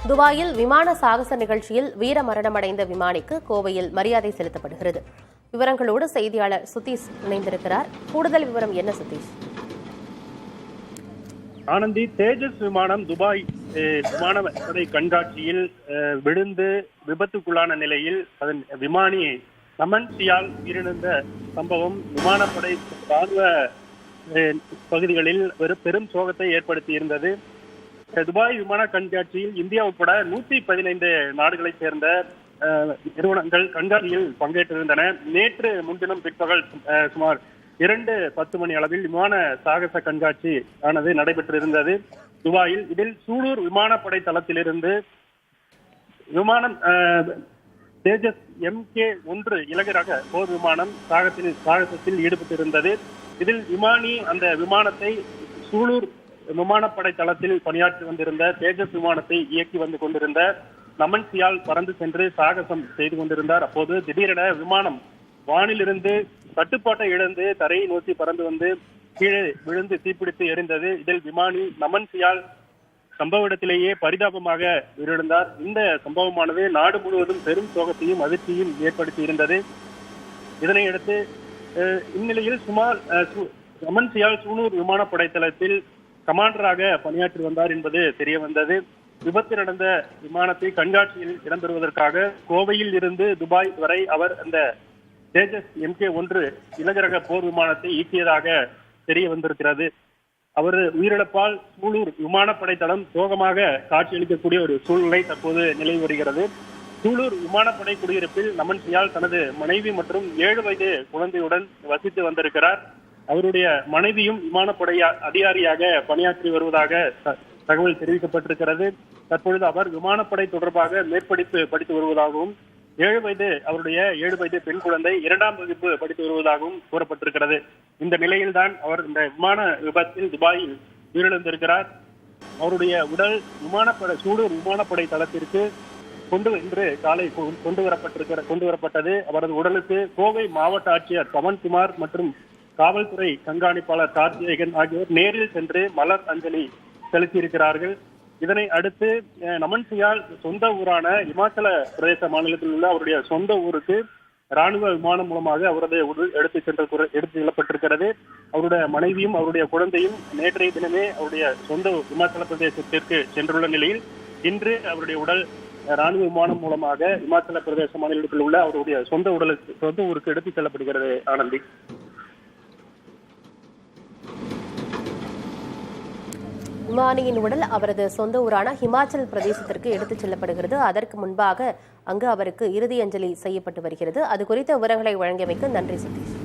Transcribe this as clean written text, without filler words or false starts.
துபாயில் விமான சாகச நிகழ்ச்சியில் வீர மரணமடைந்த விமானிக்கு கோவையில் மரியாதை செலுத்தப்படுகிறது. விவரங்களோடு செய்தியாளர் சுதீஷ் இணைந்திருக்கிறார். கூடுதல் விவரம் என்ன சுதீஷ்? ஆனந்தி, தேஜஸ் விமானம் துபாய் விமானப்படை கண்காட்சியில் விழுந்து விபத்துக்குள்ளான நிலையில் அதன் விமானி நமன் சியால் உயிரிழந்த சம்பவம் விமானப்படை ராணுவ பகுதிகளில் பெரும் சோகத்தை ஏற்படுத்தி இருந்தது. துபாய் விமான கண்காட்சியில் இந்தியா உட்பட 115 நாடுகளைச் சேர்ந்த நிறுவனங்கள் கண்காட்சியில் பங்கேற்றிருந்தன. நேற்று முன்தினம் பிற்பகல் சுமார் 2:10 மணி அளவில் விமான சாகச கண்காட்சி ஆனது நடைபெற்றிருந்தது துபாயில். இதில் சூலூர் விமானப்படை தளத்திலிருந்து விமானம் தேஜஸ் MK-1 இலகுரக போர் விமானம் சாகசத்தில் ஈடுபட்டிருந்தது. இதில் விமானி அந்த விமானத்தை சூலூர் விமானப்படை தளத்தில் பணியாற்றி வந்திருந்த தேஜஸ் விமானத்தை இயக்கி வந்து கொண்டிருந்த நமன் சியால் பறந்து சென்று சாகசம் செய்து கொண்டிருந்தார். அப்போது திடீரென விமானம் வானிலிருந்து கட்டுப்பாட்டை இழந்து தரையை நோக்கி பறந்து வந்து கீழே விழுந்து தீப்பிடித்து எரிந்தது. இதில் விமானி நமன் சியால் சம்பவ இடத்திலேயே பரிதாபமாக உயிரிழந்தார். இந்த சம்பவமானது நாடு முழுவதும் பெரும் சோகத்தையும் அதிர்ச்சியும் ஏற்படுத்தி இருந்தது. இதனையடுத்து இந்நிலையில் நமன் சியால் சூலூர் விமானப்படை தளத்தில் கமாண்டராக பணியாற்றி வந்தார் என்பது தெரிய வந்தது. விபத்து நடந்த விமானத்தை கண்காட்சியில் இடம்பெறுவதற்காக கோவையில் இருந்து துபாய் வரை அவர் அந்த தேஜஸ் MK-1 இலகுரக போர் விமானத்தை இயக்கியதாக தெரிய வந்திருக்கிறது. அவர் உயிரிழப்பால் சூலூர் விமானப்படை தளம் சோகமாக காட்சியளிக்கக்கூடிய ஒரு சூழ்நிலை தற்போது நிலவி வருகிறது. சூலூர் விமானப்படை குடியிருப்பில் நமன் சியால் தனது மனைவி மற்றும் 7 வயது குழந்தையுடன் வசித்து வந்திருக்கிறார். அவருடைய மனைவியும் விமானப்படை அதிகாரியாக பணியாற்றி வருவதாக தகவல் தெரிவிக்கப்பட்டிருக்கிறது. தற்பொழுது அவர் விமானப்படை தொடர்பாக மேற்படிப்பு படித்து வருவதாகவும் அவருடைய 7 வயது பெண் குழந்தை 2ஆம் வகுப்பு படித்து வருவதாகவும் கூறப்பட்டிருக்கிறது. இந்த நிலையில்தான் அவர் இந்த விமான விபத்தில் துபாயில் உயிரிழந்திருக்கிறார். அவருடைய உடல் சூலூர் விமானப்படை தளத்திற்கு இன்று காலை கொண்டு வரப்பட்டது. அவரது உடலுக்கு கோவை மாவட்ட ஆட்சியர் பவன்குமார் மற்றும் காவல்துறை கண்காணிப்பாளர் கார்த்திகேயன் ஆகியோர் நேரில் சென்று மலர் அஞ்சலி செலுத்தியிருக்கிறார்கள். இதனை அடுத்து நமன் சியால் சொந்த ஊரான இமாச்சல பிரதேச மாநிலத்தில் உள்ள அவருடைய சொந்த ஊருக்கு ராணுவ விமானம் மூலமாக அவரது உடல் எடுத்து செல்லப்பட்டிருக்கிறது. அவருடைய மனைவியும் அவருடைய குழந்தையும் நேற்றைய தினமே அவருடைய சொந்த இமாச்சல பிரதேசத்திற்கு சென்றுள்ள நிலையில் இன்று அவருடைய உடல் ராணுவ விமானம் மூலமாக இமாச்சல பிரதேச மாநிலத்தில் உள்ள அவருடைய சொந்த ஊருக்கு எடுத்து செல்லப்படுகிறது. ஆனந்தி, விமானியின் உடல் அவரது சொந்த ஊரான ஹிமாச்சல் பிரதேசத்திற்கு எடுத்துச் செல்லப்படுகிறது. அதற்கு முன்பாக அங்கு அவருக்கு இறுதி அஞ்சலி செய்யப்பட்டு வருகிறது. அது குறித்த விவரங்களை வழங்கியமைக்கு நன்றி சுதீஷ்.